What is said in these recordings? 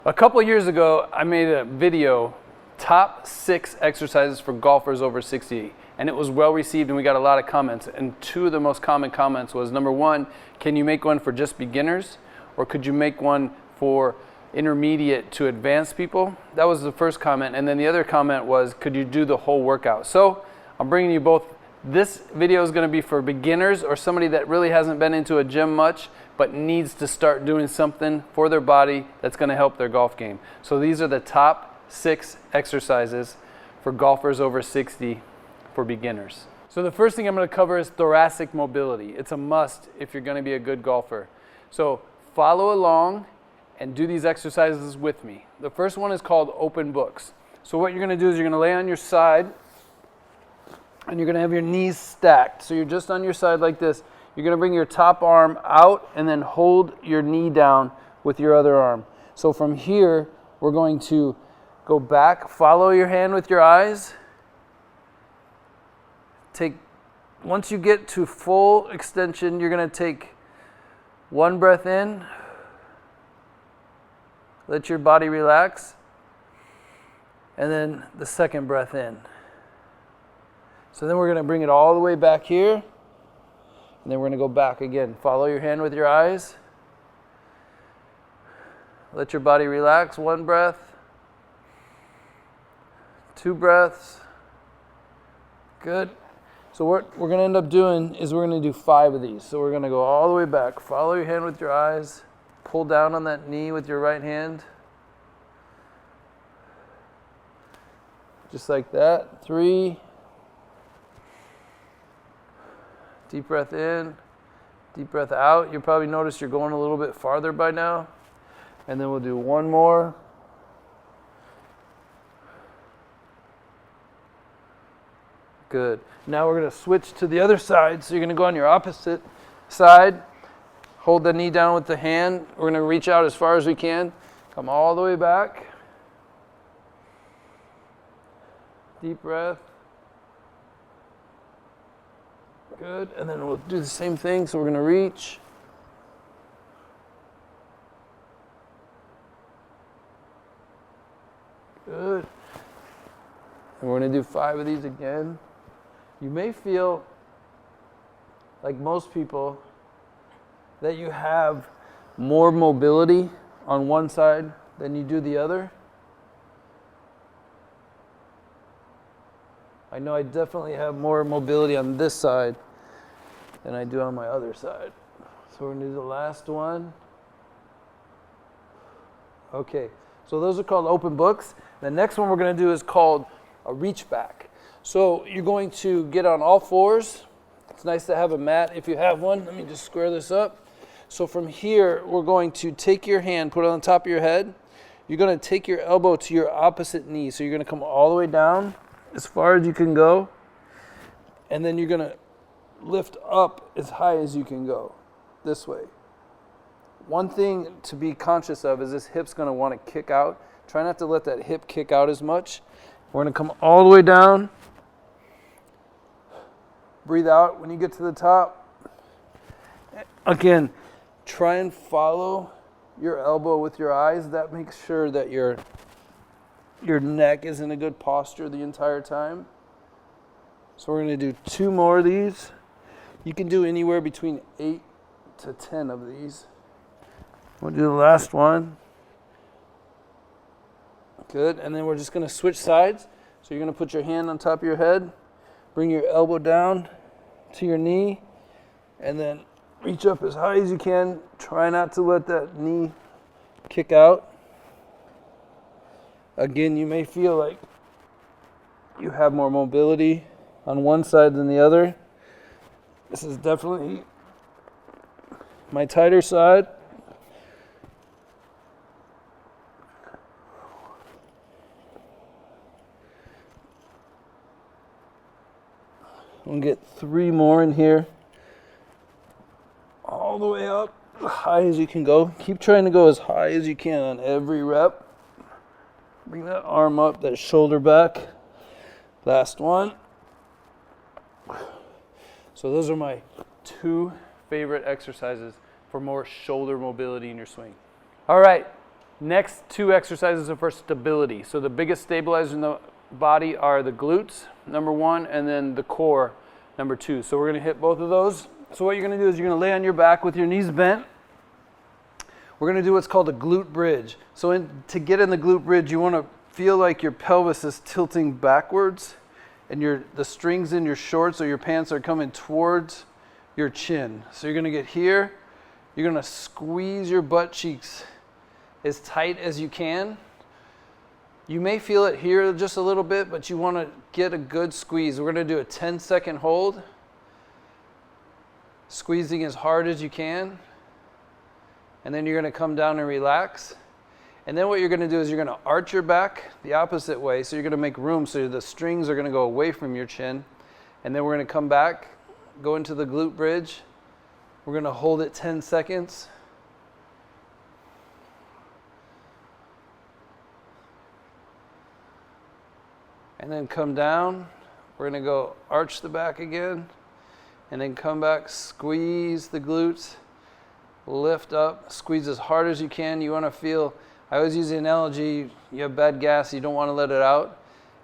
A couple years ago, I made a video, top 6 exercises for golfers over 60, and it was well received and we got a lot of comments. And 2 of the most common comments was, number 1, can you make one for just beginners, or could you make one for intermediate to advanced people? That was the first comment. And then the other comment was, could you do the whole workout? So I'm bringing you both. This video is going to be for beginners or somebody that really hasn't been into a gym much but needs to start doing something for their body that's going to help their golf game. So these are the top 6 exercises for golfers over 60 for beginners. So the first thing I'm going to cover is thoracic mobility. It's a must if you're going to be a good golfer. So follow along and do these exercises with me. The first one is called open books. So what you're going to do is you're going to lay on your side and you're going to have your knees stacked. So you're just on your side like this. You're going to bring your top arm out and then hold your knee down with your other arm. So from here, we're going to go back, follow your hand with your eyes. Once you get to full extension, you're going to take one breath in. Let your body relax. And then the second breath in. So then we're going to bring it all the way back here. And then we're going to go back again. Follow your hand with your eyes. Let your body relax. 1 breath. 2 breaths. Good. So what we're going to end up doing is we're going to do 5 of these. So we're going to go all the way back. Follow your hand with your eyes. Pull down on that knee with your right hand. Just like that. 3. Deep breath in, deep breath out. You'll probably notice you're going a little bit farther by now. And then we'll do 1 more. Good. Now we're going to switch to the other side. So you're going to go on your opposite side. Hold the knee down with the hand. We're going to reach out as far as we can. Come all the way back. Deep breath. Good. And then we'll do the same thing. So we're going to reach. Good. And we're going to do 5 of these again. You may feel, like most people, that you have more mobility on one side than you do the other. I know I definitely have more mobility on this side than I do on my other side. So we're going to do the last one. Okay, so those are called open books. The next one we're going to do is called a reach back. So you're going to get on all fours. It's nice to have a mat if you have one. Let me just square this up. So from here, we're going to take your hand, put it on top of your head. You're going to take your elbow to your opposite knee. So you're going to come all the way down as far as you can go. And then you're going to lift up as high as you can go, this way. One thing to be conscious of is this hip's going to want to kick out. Try not to let that hip kick out as much. We're going to come all the way down. Breathe out when you get to the top. Again, try and follow your elbow with your eyes. That makes sure that your neck is in a good posture the entire time. So we're going to do 2 more of these. You can do anywhere between 8 to 10 of these. We'll do the last one. Good. And then we're just going to switch sides. So you're going to put your hand on top of your head, bring your elbow down to your knee, and then reach up as high as you can. Try not to let that knee kick out. Again, you may feel like you have more mobility on one side than the other. This is definitely my tighter side. I'm going to get 3 more in here. All the way up, as high as you can go. Keep trying to go as high as you can on every rep. Bring that arm up, that shoulder back. Last one. So those are my 2 favorite exercises for more shoulder mobility in your swing. All right, Next two exercises are for stability. So the biggest stabilizers in the body are the glutes, number one, and then the core, number two. So we're going to hit both of those. So what you're going to do is you're going to lay on your back with your knees bent. We're going to do what's called a glute bridge. So to get in the glute bridge, you want to feel like your pelvis is tilting backwards and the strings in your shorts or your pants are coming towards your chin. So you're going to get here. You're going to squeeze your butt cheeks as tight as you can. You may feel it here just a little bit, but you want to get a good squeeze. We're going to do a 10-second hold, squeezing as hard as you can, and then you're going to come down and relax. And then what you're going to do is you're going to arch your back the opposite way, so you're going to make room so the strings are going to go away from your chin, and then we're going to come back, go into the glute bridge. We're going to hold it 10 seconds. And then come down. We're going to go arch the back again. And then come back, squeeze the glutes, lift up, squeeze as hard as you can. You want to feel, I always use the analogy, you have bad gas, you don't want to let it out.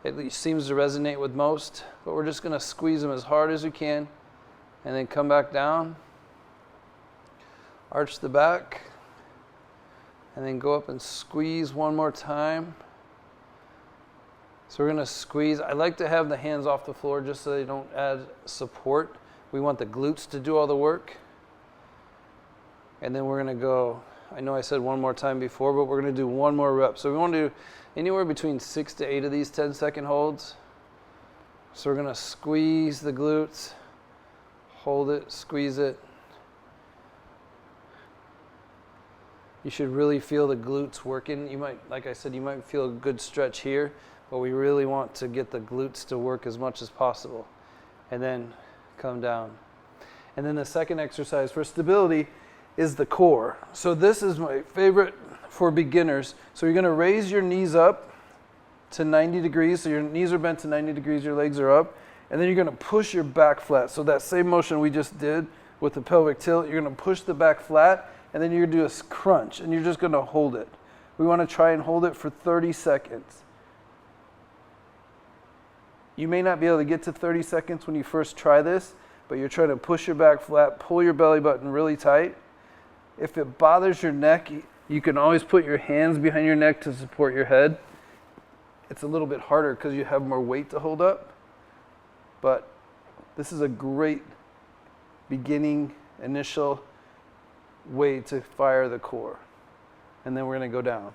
It seems to resonate with most. But we're just going to squeeze them as hard as we can. And then come back down. Arch the back. And then go up and squeeze one more time. So we're going to squeeze. I like to have the hands off the floor just so they don't add support. We want the glutes to do all the work. And then we're going to go, I know I said one more time before, but we're going to do one more rep. So we want to do anywhere between 6 to 8 of these 10-second holds. So we're going to squeeze the glutes, hold it, squeeze it. You should really feel the glutes working. You might, like I said, you might feel a good stretch here, but we really want to get the glutes to work as much as possible. And then come down. And then the second exercise for stability is the core. So this is my favorite for beginners. So you're going to raise your knees up to 90 degrees. So your knees are bent to 90 degrees, your legs are up. And then you're going to push your back flat. So that same motion we just did with the pelvic tilt, you're going to push the back flat, and then you're going to do a crunch, and you're just going to hold it. We want to try and hold it for 30 seconds. You may not be able to get to 30 seconds when you first try this, but you're trying to push your back flat, pull your belly button really tight. If it bothers your neck, you can always put your hands behind your neck to support your head. It's a little bit harder because you have more weight to hold up, but this is a great beginning, initial way to fire the core. And then we're going to go down.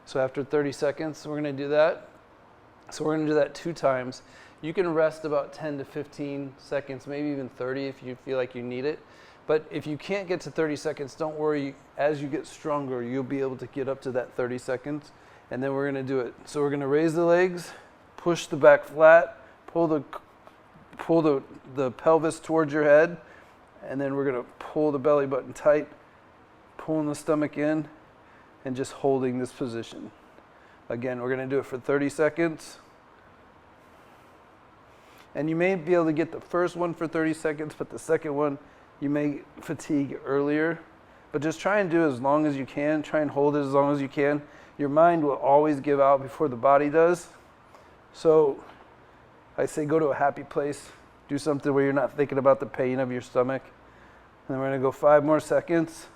So after 30 seconds, we're going to do that. So we're going to do that 2 times. You can rest about 10 to 15 seconds, maybe even 30 if you feel like you need it. But if you can't get to 30 seconds, don't worry. As you get stronger, you'll be able to get up to that 30 seconds. And then we're going to do it. So we're going to raise the legs, push the back flat, pull the pelvis towards your head, and then we're going to pull the belly button tight, pulling the stomach in, and just holding this position. Again, we're going to do it for 30 seconds. And you may be able to get the first one for 30 seconds, but the second one, you may fatigue earlier. But just try and do it as long as you can. Try and hold it as long as you can. Your mind will always give out before the body does. So I say go to a happy place. Do something where you're not thinking about the pain of your stomach. And then we're going to go 5 more seconds.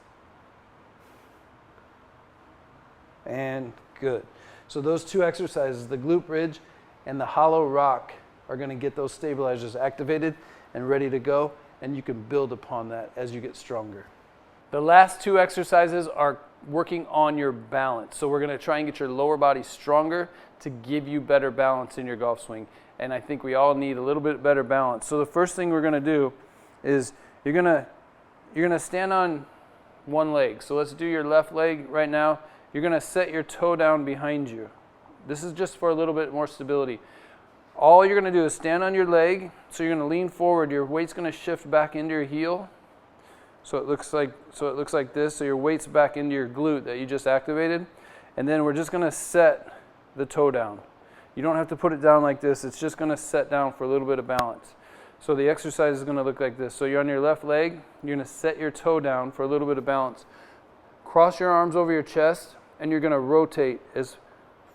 And good. So those 2 exercises, the glute bridge and the hollow rock, are going to get those stabilizers activated and ready to go. And you can build upon that as you get stronger. The last 2 exercises are working on your balance. So we're going to try and get your lower body stronger to give you better balance in your golf swing. And I think we all need a little bit better balance. So the first thing we're going to do is you're going to stand on one leg. So let's do your left leg right now. You're going to set your toe down behind you. This is just for a little bit more stability. All you're going to do is stand on your leg. So you're going to lean forward. Your weight's going to shift back into your heel. So it looks like this. So your weight's back into your glute that you just activated. And then we're just going to set the toe down. You don't have to put it down like this. It's just going to set down for a little bit of balance. So the exercise is going to look like this. So you're on your left leg. You're going to set your toe down for a little bit of balance. Cross your arms over your chest. and you're going to rotate as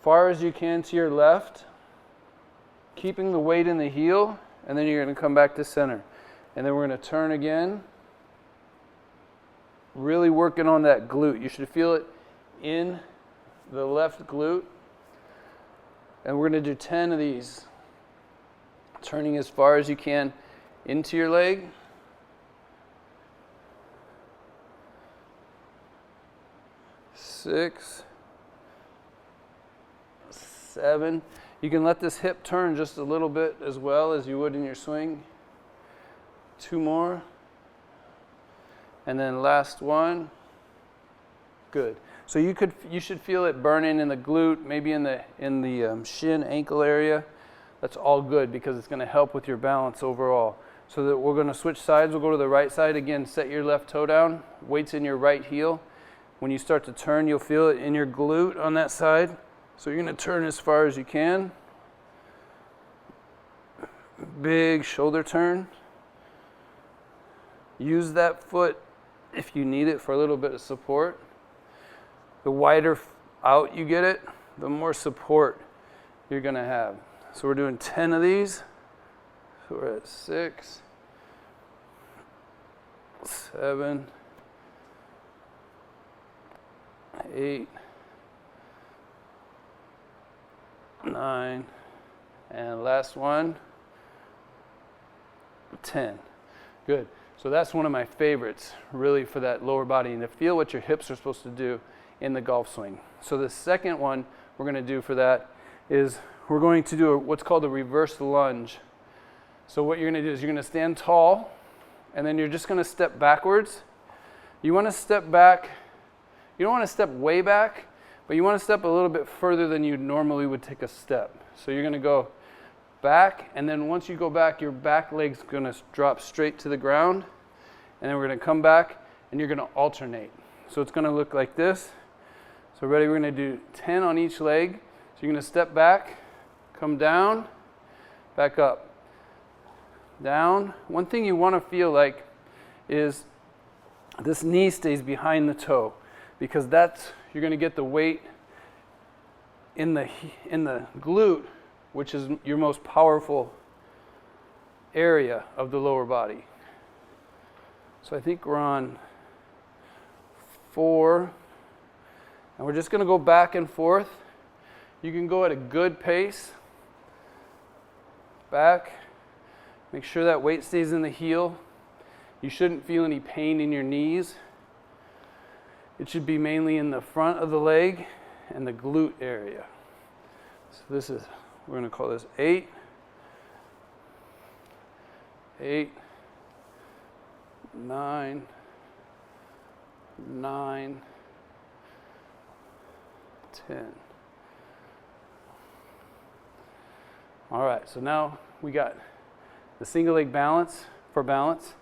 far as you can to your left, keeping the weight in the heel, and then you're going to come back to center. And then we're going to turn again, really working on that glute. You should feel it in the left glute. And we're going to do 10 of these, turning as far as you can into your leg. 6, 7. You can let this hip turn just a little bit as well as you would in your swing. 2 more. And then last one. Good. So you should feel it burning in the glute, maybe in the shin, ankle area. That's all good because it's going to help with your balance overall. So that we're going to switch sides. We'll go to the right side again. Set your left toe down. Weight's in your right heel. When you start to turn, you'll feel it in your glute on that side. So you're going to turn as far as you can. Big shoulder turn. Use that foot if you need it for a little bit of support. The wider out you get it, the more support you're going to have. So we're doing 10 of these. So we're at 6, 7, 8, 9, and last one, 10. Good. So that's one of my favorites, really, for that lower body, and to feel what your hips are supposed to do in the golf swing. So the second one we're going to do for that is we're going to do what's called a reverse lunge. So what you're going to do is you're going to stand tall, and then you're just going to step backwards. You want to step back. You don't want to step way back, but you want to step a little bit further than you normally would take a step. So you're going to go back, and then once you go back, your back leg's going to drop straight to the ground, and then we're going to come back, and you're going to alternate. So it's going to look like this. So ready, we're going to do 10 on each leg. So you're going to step back, come down, back up, down. One thing you want to feel like is this knee stays behind the toe, because you're going to get the weight in the glute, which is your most powerful area of the lower body. So I think we're on 4, and we're just going to go back and forth. You can go at a good pace. Back. Make sure that weight stays in the heel. You shouldn't feel any pain in your knees. It should be mainly in the front of the leg and the glute area. So we're going to call this 8, 8, 9, 9, 10. All right, so now we got the single leg balance for balance,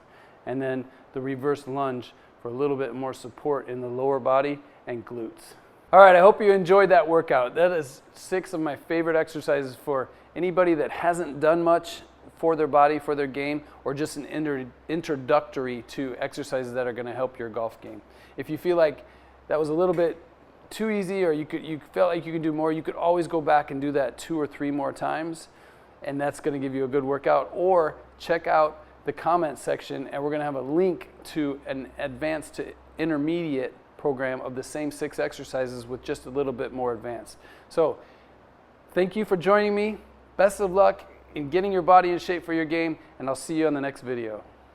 and then the reverse lunge for a little bit more support in the lower body and glutes. All right, I hope you enjoyed that workout. That is 6 of my favorite exercises for anybody that hasn't done much for their body, for their game, or just an introductory to exercises that are going to help your golf game. If you feel like that was a little bit too easy, or you felt like you could do more, you could always go back and do that 2 or 3 more times, and that's going to give you a good workout. Or check out the comment section, and we're going to have a link to an advanced to intermediate program of the same 6 exercises with just a little bit more advanced. So thank you for joining me. Best of luck in getting your body in shape for your game, and I'll see you on the next video.